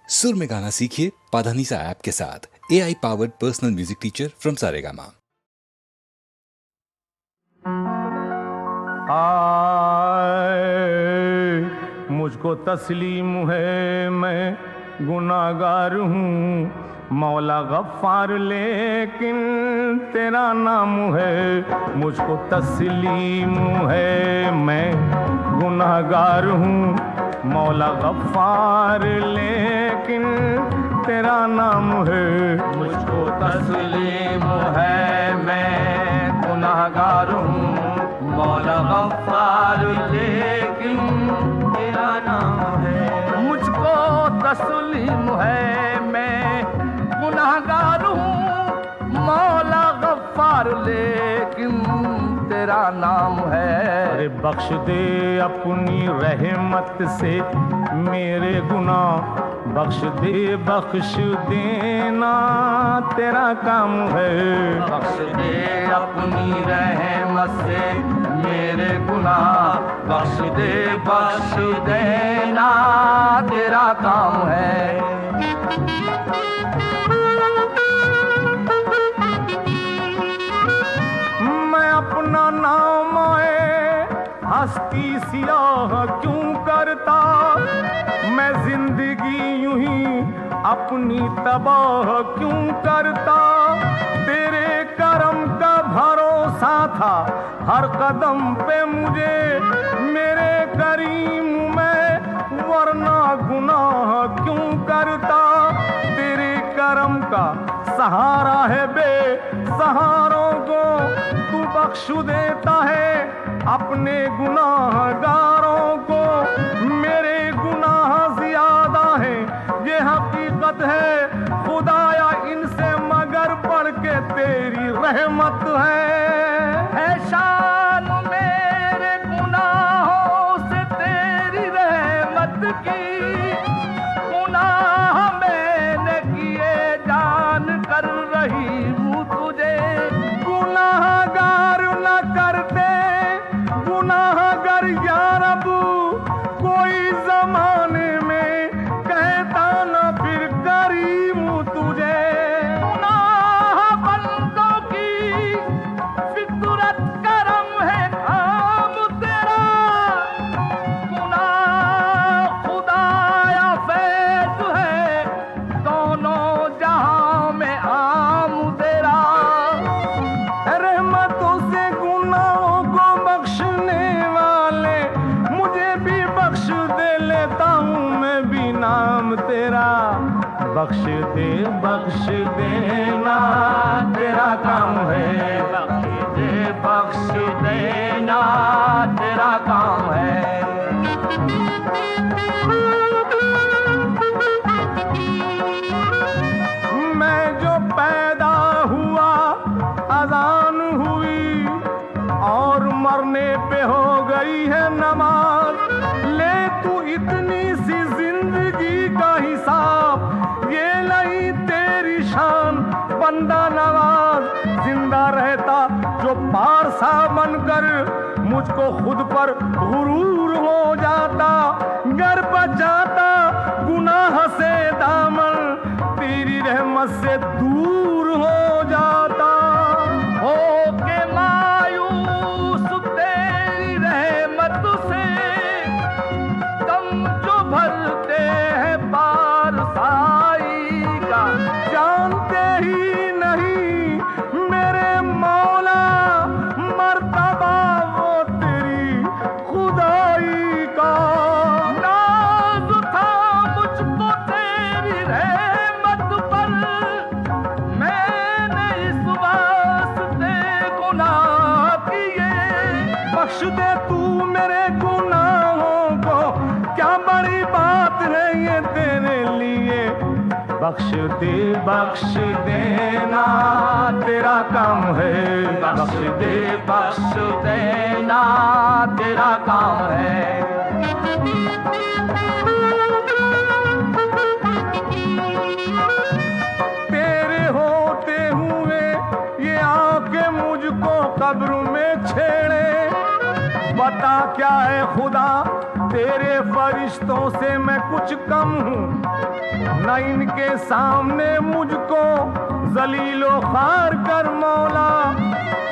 सुर में गाना सीखिए पाधानीसा ऐप के साथ। AI powered personal music teacher from Saregama. मुझको तस्लीम है मैं गुनाहगार हूँ मौला गफ्फार लेकिन तेरा नाम है। मुझको तस्लीम है मैं गुनाहगार हूँ मौला गफ्फार लेकिन तेरा नाम है। मुझको तस्लीम है मैं गुनाहगार हूँ मौला गफ्फार लेकिन तेरा नाम है। मुझको तस्लीम है मैं गुनाहगार हूँ मौला गफ्फार लेकिन तेरा नाम है। अरे बख्श दे अपनी रहमत से मेरे गुनाह, बख्श देना तेरा काम है। बख्श दे अपनी रहमत से मेरे गुनाह, बख्श देना तेरा काम है। मैं अपना नाम हस्ती सियाह क्यों करता, मैं जिंदगी यूं ही अपनी तबाह क्यों करता। तेरे करम का भरोसा था हर कदम पे मुझे मेरे करीम में, वरना गुनाह क्यों करता। तेरे करम का सहारा है बेसहारों को, तू बख्श देता है अपने गुनाहगारों को। मेरे गुनाह ज्यादा है ये हकीकत है खुदाया, इनसे मगर बढ़ के तेरी रहमत है। शान मेरे गुनाहों से तेरी रहमत की, गुनाह मैंने किए जान कर रही हूँ तुझे। गुनाहगार न करते गुनाहगार या रब, कोई जमाने में कहता न फिर करीम तुझे। गुनाह बंदों की फितरत करम है काम तेरा, गुनाह खुदाया फैज है दोनों जहां में आम तेरा। रहमतों से गुनाहों को बख्शने वाले मुझे भी बख्श दे, लेता हूँ मैं भी नाम तेरा। बख्श देना तेरा काम है। बख्श देना तेरा काम है। मैं जो पैदा हुआ अजान हुई और मरने पे हो गई है नमाज, ले तू इतनी सी जिंदगी का हिसाब, ये नहीं तेरी शान बंदा नवाज। जिंदा रहता जो पारसा बनकर मुझको खुद पर गुरूर हो जाता, घर बचाता गुनाह से दामन, तेरी रहमत से दूर हो जाता। हो के मायूस तेरी रहमत से, कम जो भरते हैं पार साई का, जानते ही नहीं मेरे मौला मर्तबा वो तेरी खुदाई का। नाज था मुझको तेरी रहमत पर, मैंने इस वास्ते गुनाह किए। बख्श दे तू मेरे गुनाहों को, क्या बड़ी बात है ये तेरे लिए। बख्श देना तेरा काम है। बख्श देना तेरा काम है। तेरे होते हुए ये आके मुझको कब्र में छेड़े, बता क्या है खुदा तेरे फरिश्तों से मैं कुछ कम हूँ। इनके सामने मुझको जलीलो खार कर मौला।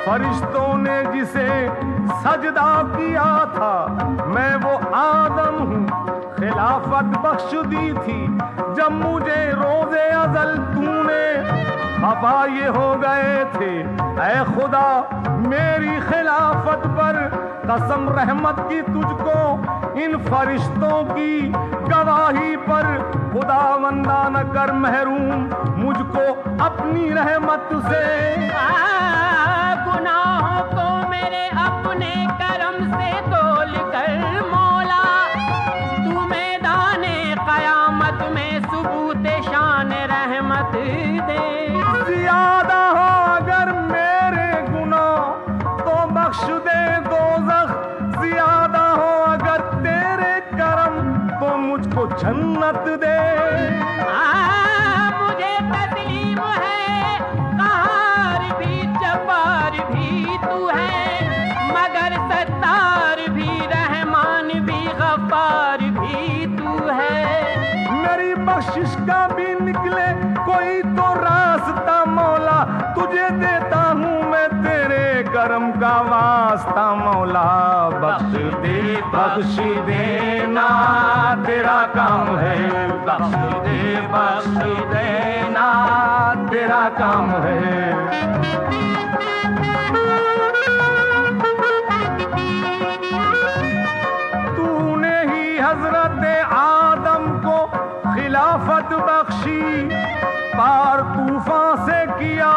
फरिश्तों ने जिसे सजदा किया था मैं वो आदम हूँ, खिलाफत बख्श दी थी जब मुझे रोज़े अज़ल तूने। खफा ये हो गए थे ऐ खुदा मेरी खिलाफत पर, कसम रहमत की तुझको इन फरिश्तों की गवाही पर। खुदावंदा न कर महरूम मुझको अपनी रहमत से। गुनाहों को मेरे अपने करम से तोल कर मौला, तू मैदाने क़यामत में सबूत शान रहमत दे। ज़्यादा हो अगर मेरे गुनाह तो बख्श दे दोज़ख, ज़्यादा हो अगर तेरे करम तो मुझको जन्नत दे। मुझे तस्लीम है क़हार भी जब्बार भी तू है, मगर सत्तार भी रहमान भी गफ्फार भी तू है। मेरी बख्शिश का भी निकले कोई तो रास्ता मौला, तुझे देता हूँ मैं तेरे करम का वास्ता मौला। बख्श देना तेरा काम है, बख्श देना तेरा काम है। तूने ही हजरत आदम को खिलाफत बख्शी, पार तूफान से किया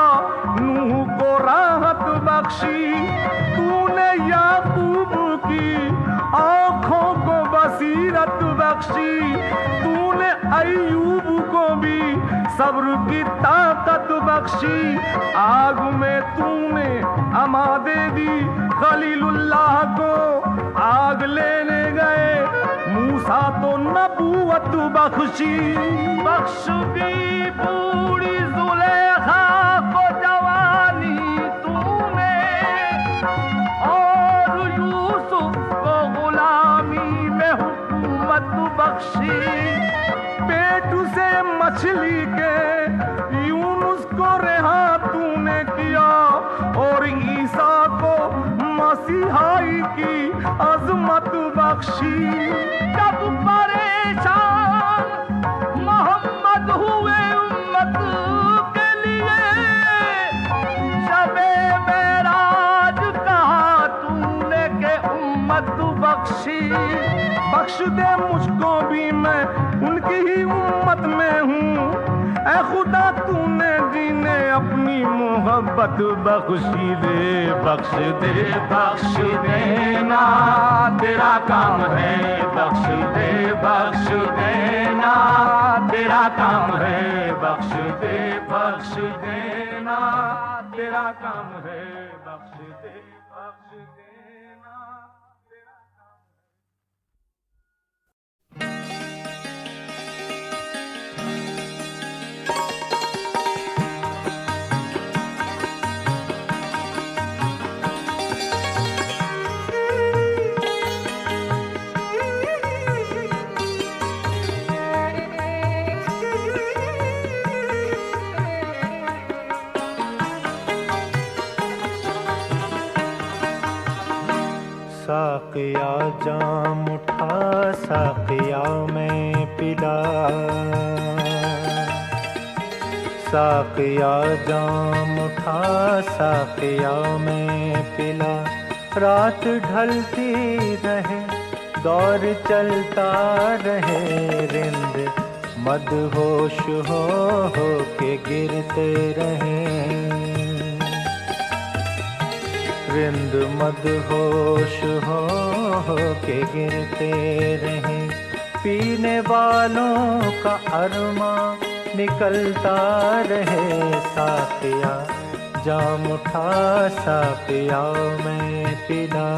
नूह को राहत बख्शी। तूने याकूब की आंखों को बसीरत बख्शी, तूने अय्यूब को भी सब्र की ताकत बख्शी। आग में तूने अमादे दी खलीलुल्लाह को, आग लेने गए मूसा तो नबूवत बख्शी। बख्श दी बूढ़ी जुलेखा को जवानी तूने, और यूसुफ को गुलामी में हुकूमत बख्शी। पेट से मछली के यूनुस को रिहा तूने किया, और ईसा को मसीहाई की अजमत बख्शी। जब परेशान मोहम्मद हुए उम्मत के लिए, शबे मेराज कहा तूने के उम्मत बख्शी। बख्श दे मुझको भी मैं उनकी ही उम्मत में हूँ, ऐ खुदा तूने जीने अपनी मोहब्बत बख्शी दे। बख्श देना तेरा काम है, बख्श देना तेरा काम है। बख्श देना तेरा काम है, बख्श देना तेरा काम है। साक़िया जाम उठा साक़िया में पिला, साक़िया जाम उठा साक़िया में पिला। रात ढलती रहे दौर चलता रहे, रिंद मदहोश हो के गिरते रहें। रिंद मदहोश हो के गिरते रहें। पीने वालों का अरमा निकलता रहे, साक़िया जाम उठा साक़िया में पिला।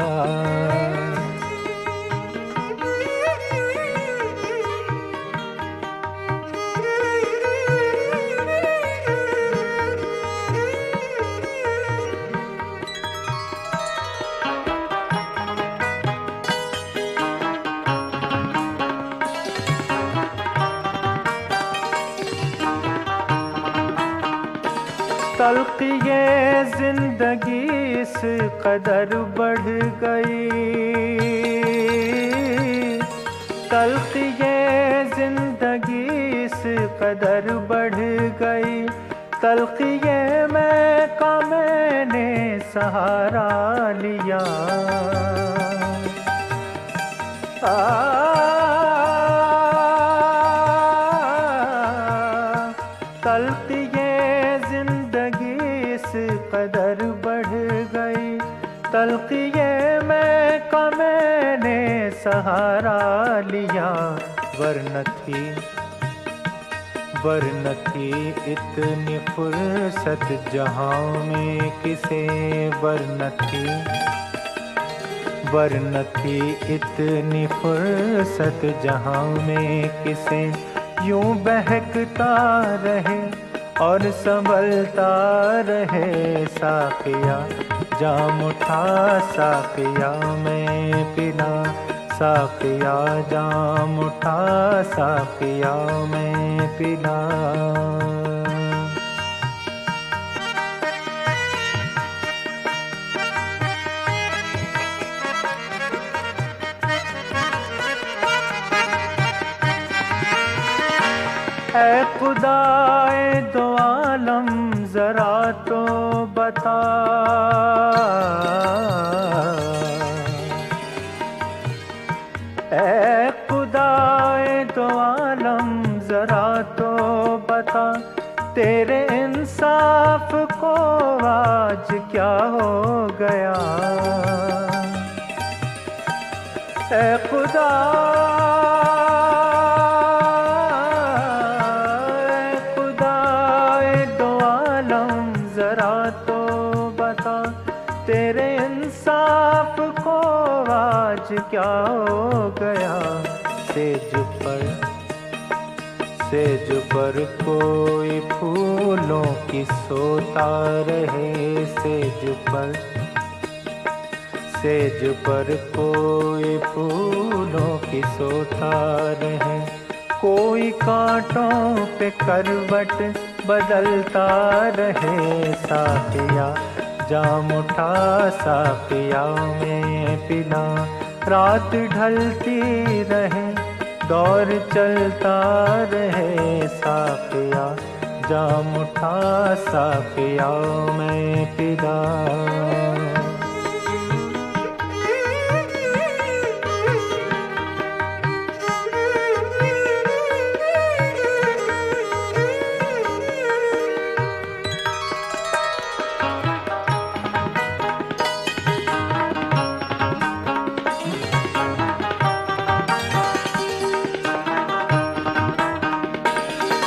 तल्खी ये जिंदगी इस कदर बढ़ गई, तल्खी ये जिंदगी इस कदर बढ़ गई, तल्खी ये मैं का मैंने सहारा लिया। तल्खी ये जिंदगी इस कदर बढ़ गई, तल्खी ये मैं का मैंने सहारा लिया। वरन थी इतनी फुर्सत जहां में किसे, वरन थी इतनी फुर्सत जहां में किसे, यूं बहकता रहे और संभलता रहे साकिया, जाम उठा साकिया मैं पिला, साकिया जाम उठा साकिया मैं पिला। ऐ खुदाए दो आलम जरा तो बता, ऐ खुदाए दो आलम जरा तो बता, तेरे इंसाफ को आज क्या हो गया। ऐ खुदा तेरे इंसाफ को आज क्या हो गया। सेज पर कोई फूलों की सोता रहे, सेज पर कोई फूलों की सोता रहे, कोई कांटों पे करवट बदलता रहे साकिया, जाम उठा साकिया में पिला। रात ढलती रहे दौर चलता रहे साकिया, जाम उठा साकिया में पिला।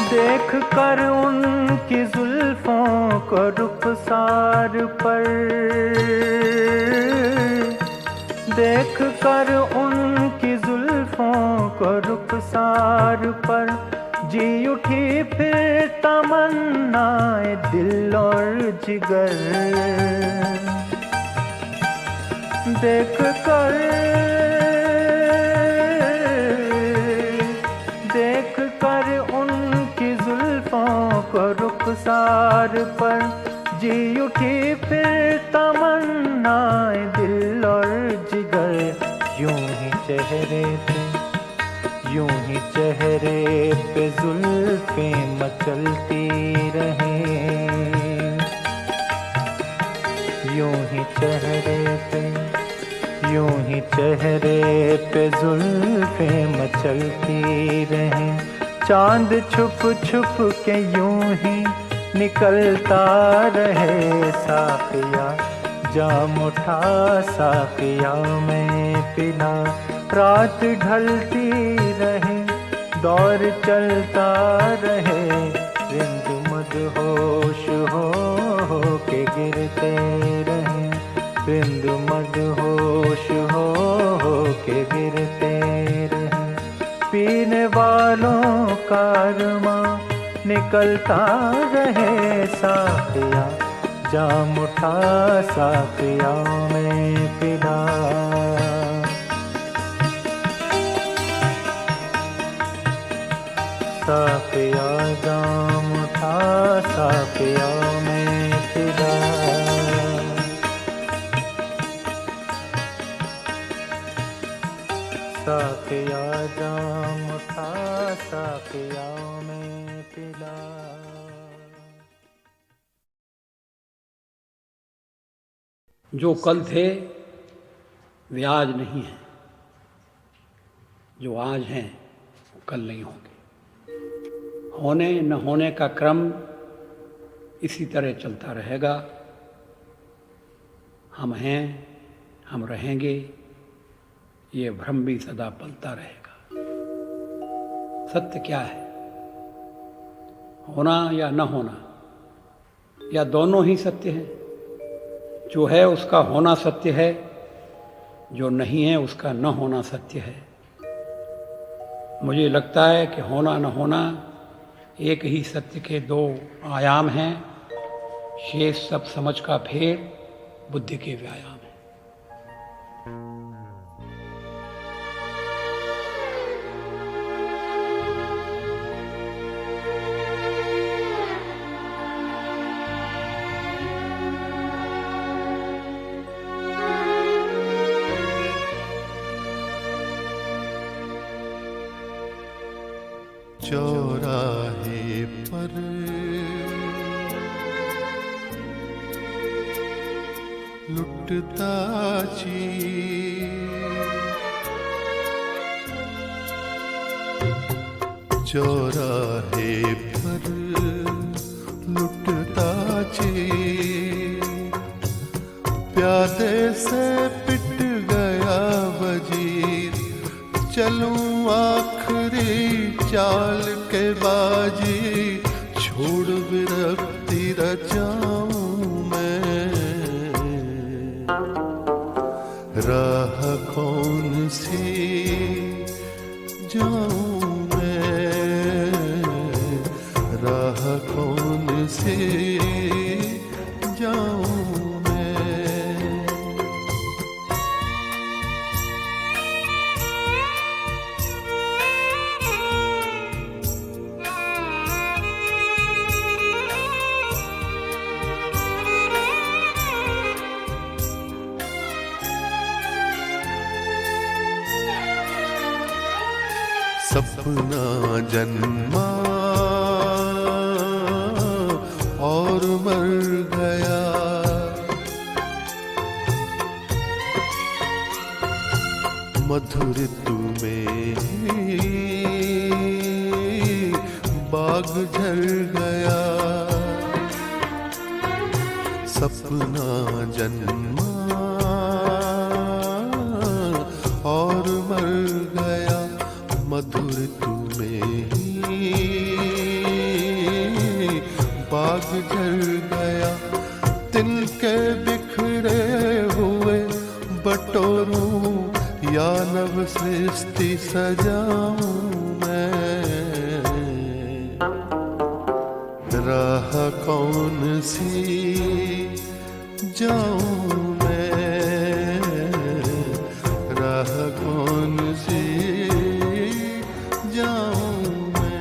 देख कर उनकी जुल्फों को रुखसार पर, देख कर उनकी जुल्फों को रुखसार पर, जी उठी फिर तमन्नाए दिल और जिगर। देख कर उनकी जुल्फों को रुखसार पर, जी उठी फिर तमन्नाए दिल और जिगर। यूं ही चेहरे पे जुल्फें मचलती रहें, यूं ही चेहरे पे जुल्फें मचलती रहें। चांद छुप छुप के यूं ही निकलता रहे साकिया, जाम उठा साकिया में पिला। रात ढलती रहे दौर चलता रहे, रिंद मदहोश हो के गिरते रहे, रिंद मदहोश हो के गिरते रहे। पीने वालों का अरमां निकलता रहे साकिया, जाम उठा साकिया में पिला। साकिया जाम उठा साकिया में के आओ मैं पिला। जो कल थे वे आज नहीं हैं, जो आज हैं वो कल नहीं होंगे। होने न होने का क्रम इसी तरह चलता रहेगा। हम हैं, हम रहेंगे, ये भ्रम भी सदा पलता रहेगा। सत्य क्या है? होना या न होना, या दोनों ही सत्य हैं? जो है उसका होना सत्य है, जो नहीं है उसका न होना सत्य है। मुझे लगता है कि होना न होना एक ही सत्य के दो आयाम हैं। शेष सब समझ का फेर बुद्धि के व्यायाम है। चौराहे पर लुटता चौराहे पर लुटता प्यादे से पिट गया वजीर। चलूं आखिरी चाल के बाजी, छोड़ विरक्ति रचाऊं मैं। राह कौन सी जाऊं मैं, राह कौन सी जाऊं मैं। सपना जन्मा और मर गया, मधुर तुम्हें बाग झड़ गया। सपना जन्मा और मर गया, मधुर तुम्हें बाग झड़ गया। तिनके बिखरे हुए बटोरूं या नव सृष्टि सजाऊं मैं। राह कौन सी जाऊं मैं, राह कौन सी जाऊं मैं।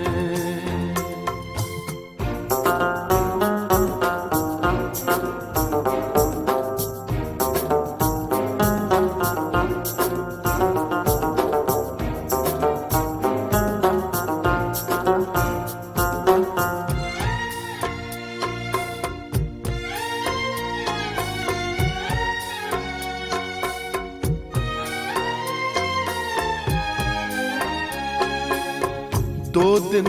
दो दिन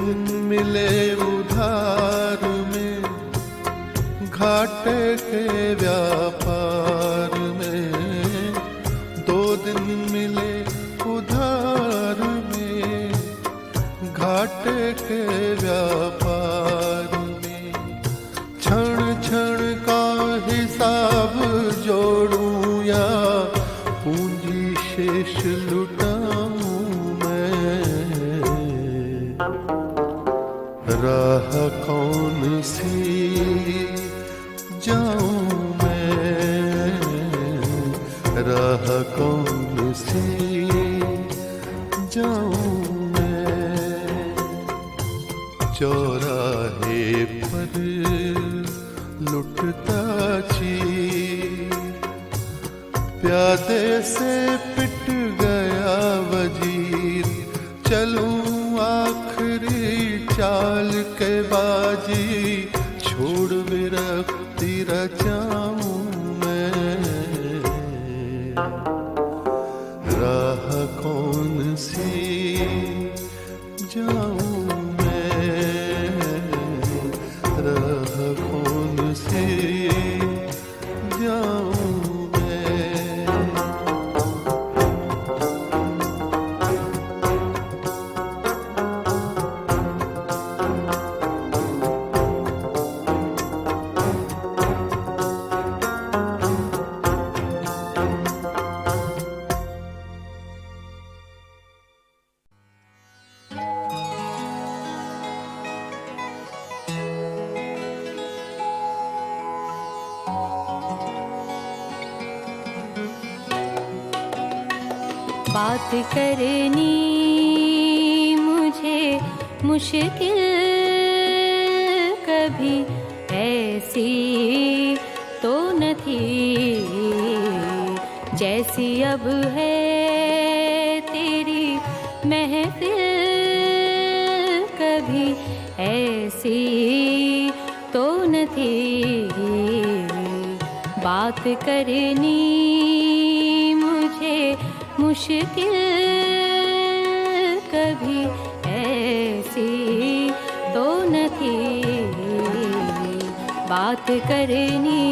मिले उधार में, घाटे के व्यापार में। दो दिन मिले उधार में, घाटे के व्यापार में। क्षण क्षण का हिसाब जोड़ूं या पूंजी शेष लुटाऊं मैं। राह कौन सी जाऊं मैं, राह कौन सी जाऊं मैं। चौराहे पर लुटता प्यादे से पिट गया वजीर। चलूं आखिरी चाल के बाजी छोड़ विरक्ति रचाऊं मैं, राह कौन सी जाऊं मैं, राह कौन सी जाऊं मैं। बात करनी मुझे मुश्किल कभी ऐसी तो न थी, जैसी अब है तेरी महफिल कभी ऐसी तो न थी। बात करनी मुझे मुश्किल कभी ऐसी तो न थी, बात करनी।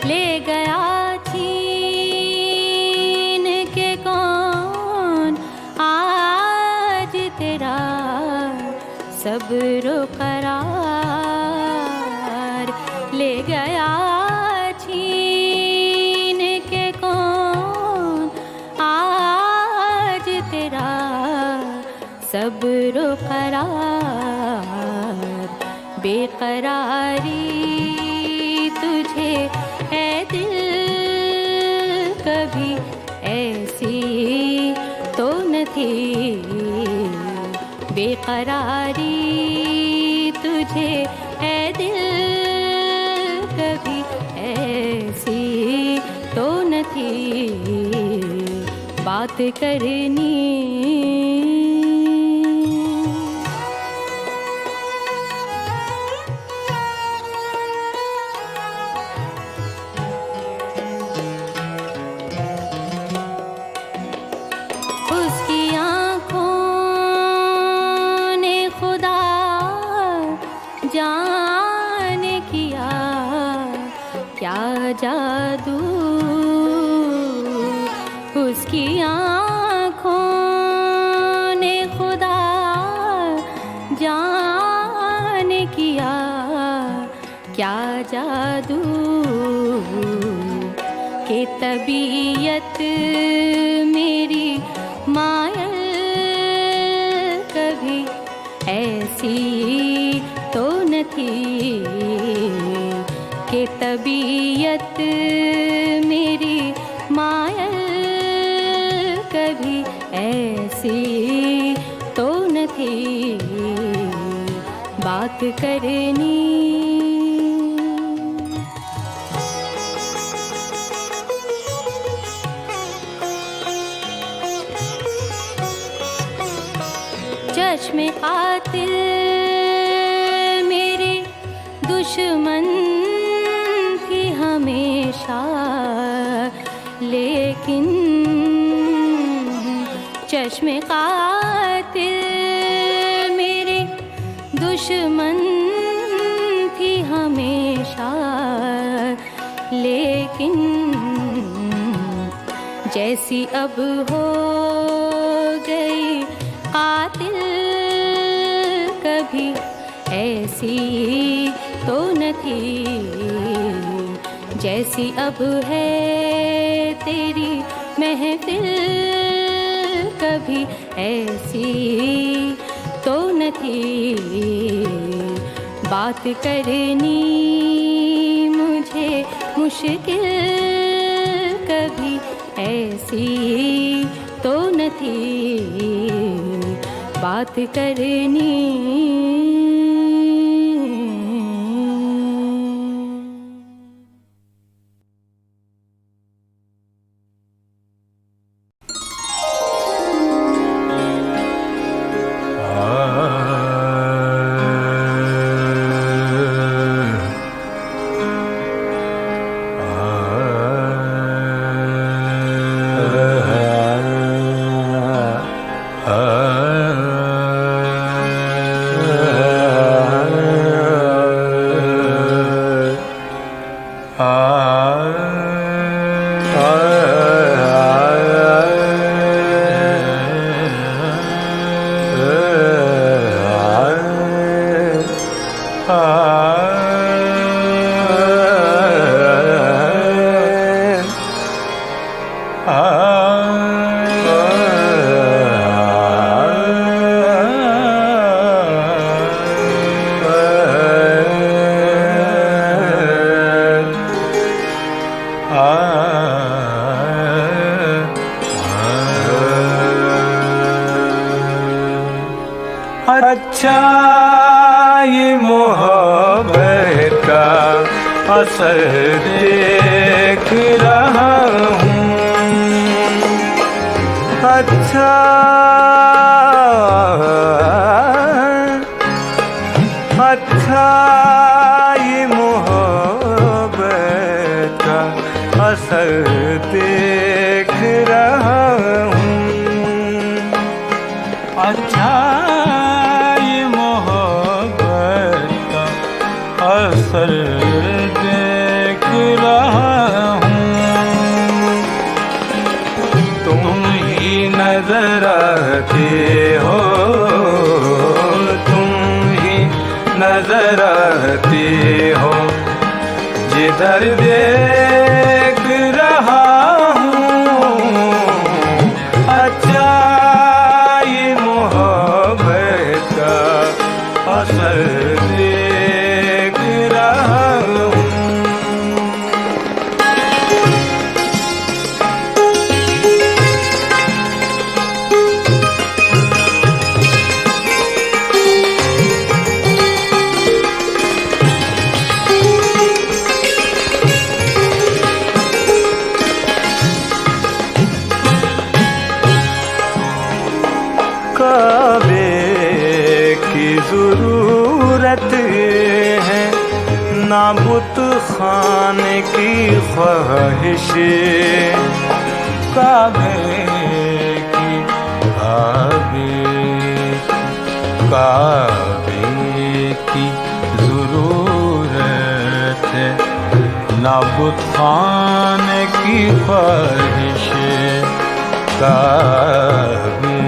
ले गया छीन के कौन आज तेरा सब्र करार, ले गया छीन के कौन आज तेरा सब्र करार। बेकरारी तुझे है दिल कभी ऐसी तो न थी, बेकरारी तुझे है दिल कभी ऐसी तो न थी, बात करनी। जाने किया क्या जादू उसकी आँखों ने, खुदा जाने किया क्या जादू कि तबीयत मेरी मायल कभी ऐसी तो न थी, कि तबीयत मेरी मायल कभी ऐसी तो न थी, बात करनी। चश्मे कातिल मेरी दुश्मन थी हमेशा, लेकिन चश्मे कातिल मेरी दुश्मन थी हमेशा, लेकिन जैसी अब हो गई कातिल कभी ऐसी तो न थी, जैसी अब है तेरी महफिल कभी ऐसी तो न थी, बात करनी मुझे मुश्किल कभी ऐसी तो न थी, बात करनी। अच्छा ये मोहब्बत का असर देख रहा हूँ। अच्छा अच्छा ये मोहब्बत का असर देख रहा हूँ। अच्छा असर देख रहा हूँ। तुम ही नजर आते हो, तुम ही नजर आते हो, जिधर देख रहा हूँ। अच्छा ये मोहब्बत का असर ज़रूरत है ना बुत खाने की ख्वाहिश, काबे की ज़रूरत है ना बुत खाने की ख्वाहिश, काबे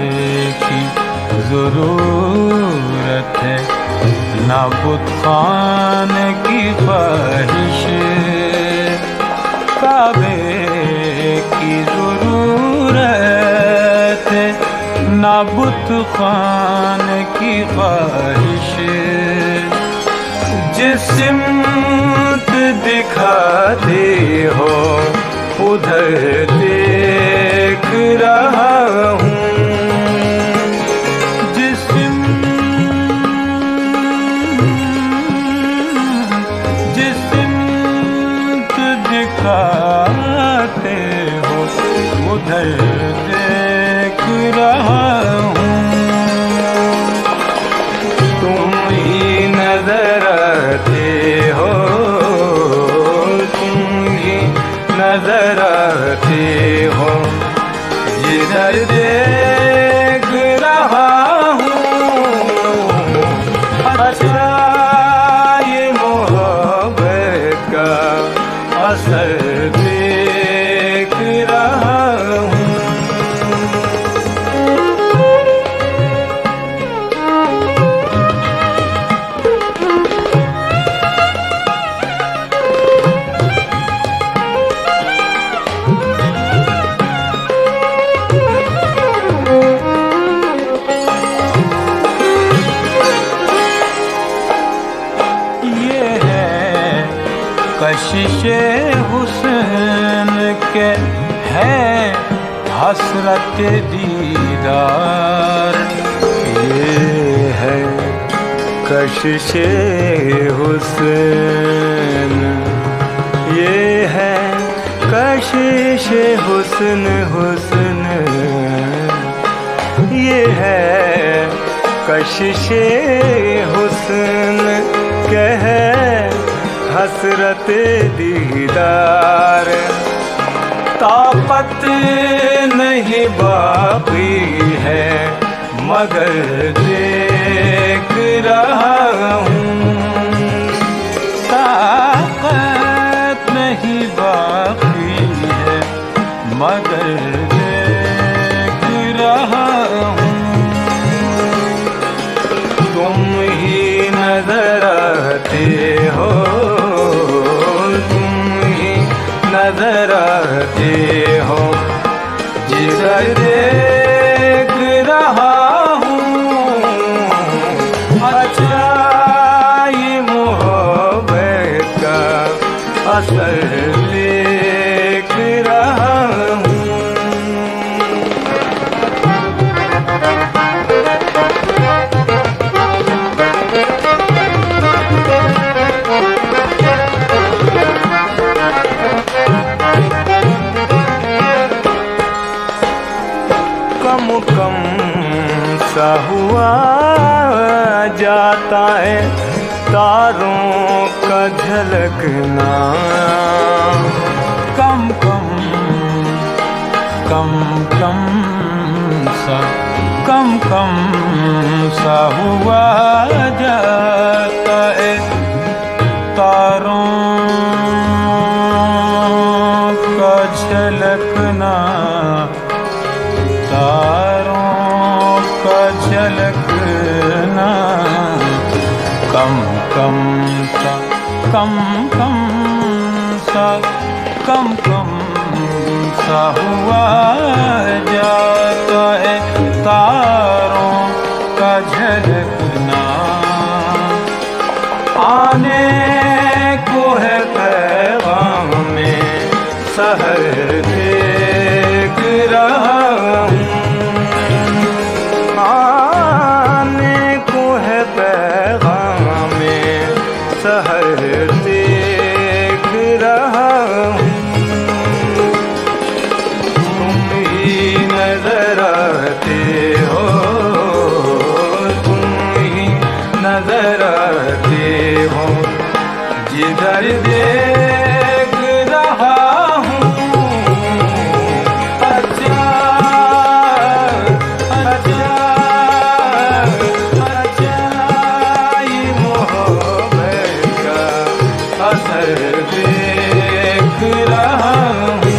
की ज़रूरत है ना बुत खाने की ख्वाहिश, काबे की ज़रूरत है ना बुत खाने की ख्वाहिश। जिस सिमत दिखाते हो उधर देख रहा हूँ। दिखाते हो उधर देख रहा हूँ। तुम ही नजर आते हो, तुम ही नजर आते हो, जिधर देख रहा हूँ। अच्छा ये मोहब्बत का असर देख रहा हूँ। ये है कशिशे हुस्न के है हसरत दीदार। ये है कशिशे हुस्न, ये है कशिशे हुस्न, हुस्न ये है कशिशे हुस्न के है हसरत दीदार। ताकत नहीं बाकी है मगर देख रहा हूँ। ताकत नहीं बाकी है मगर देख रहा हूँ। तुम ही नजर आते हो, तुम ही नजर आते हो, जिधर देख रहा हूँ। अच्छा ये मोहब्बत का असर देख रहा हूँ। कम कम सा हुआ जाता है तारों का झलकना। कम कम कम कम सा हुआ जाता है तारों का झलकना। तारों का झलकना कम कम सा हुआ जाता है तारों का झलकना। आने को है पैगाम में सहर देख रहा हूँ। आने को है पैगाम में सहर देख रहा हूँ। तुम ही नजर आते हो, तुम ही नजर आते हो, जिधर देख रहा हूँ। अच्छा ये मोहब्बत का असर देख रहा हूँ।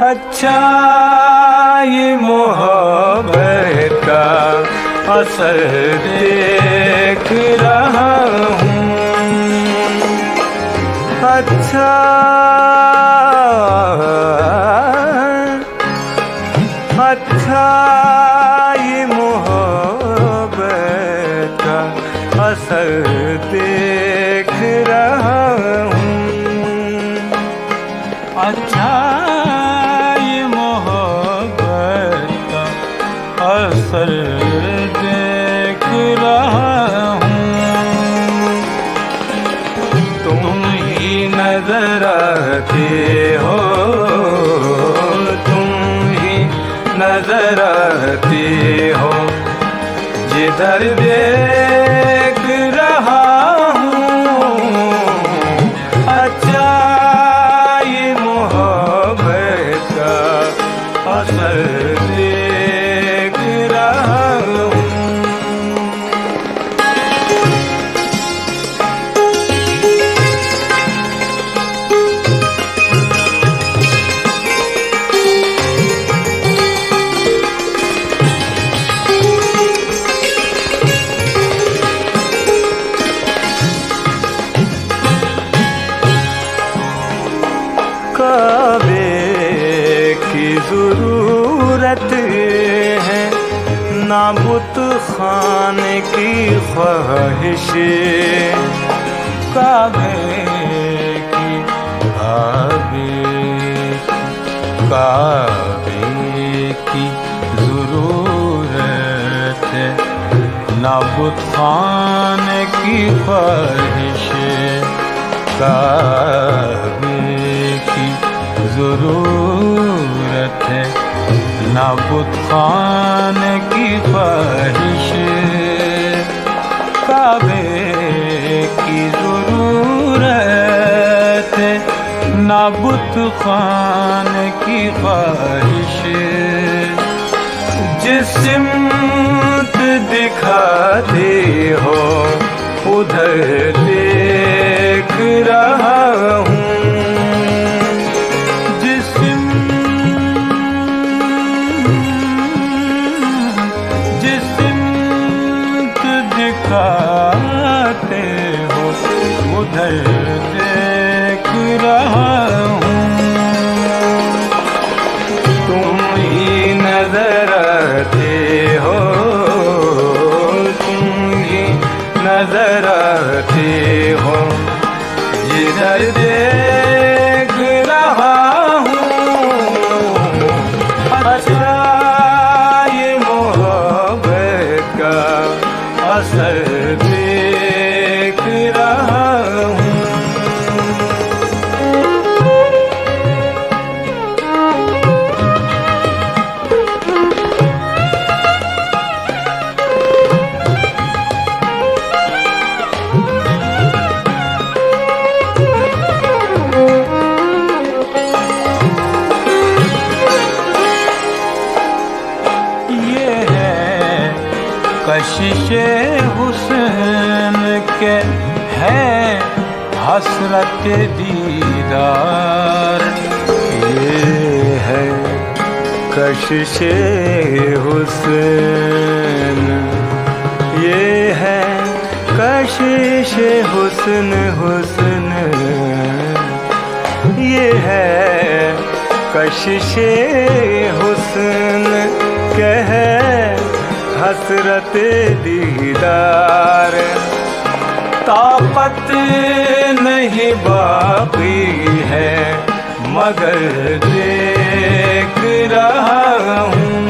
अच्छा ये मोहब्बत का असर देख रहा हूँ। अच्छा ये मोहब्बत का असर देख रहा हूँ। अच्छा ये मोहब्बत का असर देख रहा हूँ। तुम ही नजर आते हो, तुम ही नजर आते हो, जिधर देख रहा हूँ। अच्छा ये मोहब्बत का असर देख रहा हूँ। नाबुत खाने की ख्वाहिश काबे की काबे की ज़रूरत है नाबुत खाने की ख्वाहिश काबे की ज़रूरत है नाबुत खाने की ख्वाहिश काबे की ज़रूरत है नाबुत खाने की ख्वाहिश जिस सिमत दिखाते हो उधर देख रहा हूँ दिखाते हो उधर देख रहा हूँ तुम ही नजर आते हो तुम ही नजर आते हो जिधर देख रहा हूँ अच्छा ये मोहब्बत का असर देख रहा हूँ ये है कशिशे हुस्न के है हसरत दीदार ये है कशिशे हुस्न ये है कशिशे हुस्न ये है कशिशे हुस्न के है हसरत दीदार ताकत नहीं बाकी है मगर देख रहा हूँ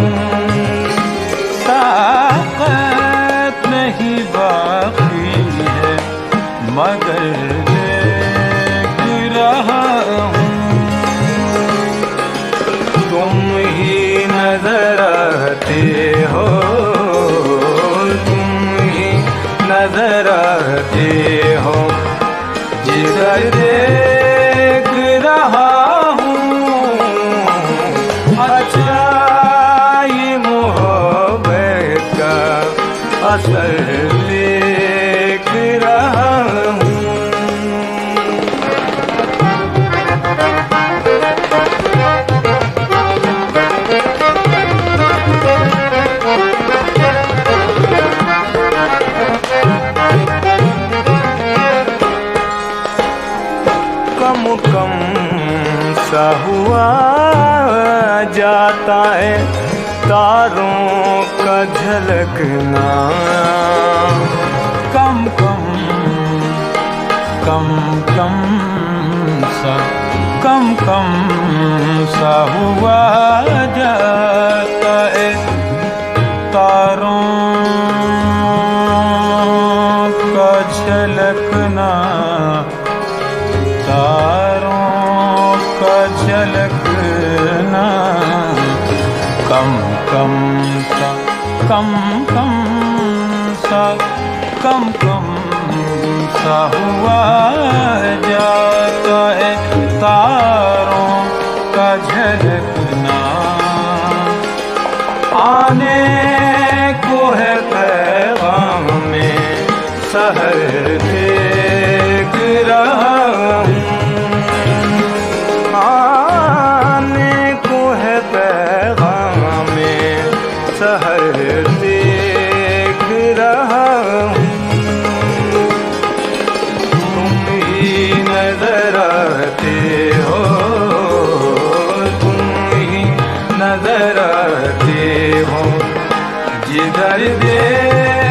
ताकत नहीं बाकी है मगर देख रहा हूँ तुम ही नजर आते हो नजर आते हो जिधर देख रहा हूँ अच्छा ये मोहब्बत का असर देख रहा हूँ कम सा हुआ जाता है तारों का झलकना कम सा हुआ जाता है तारों का झलकना झलकना कम सा हुआ जाता है तारों का झलकना आने को है पैगाम में सहर देख रहा हूँ सहर देख रहा हूँ तुम ही नजर आते हो तुम ही नजर आते हो जिधर देख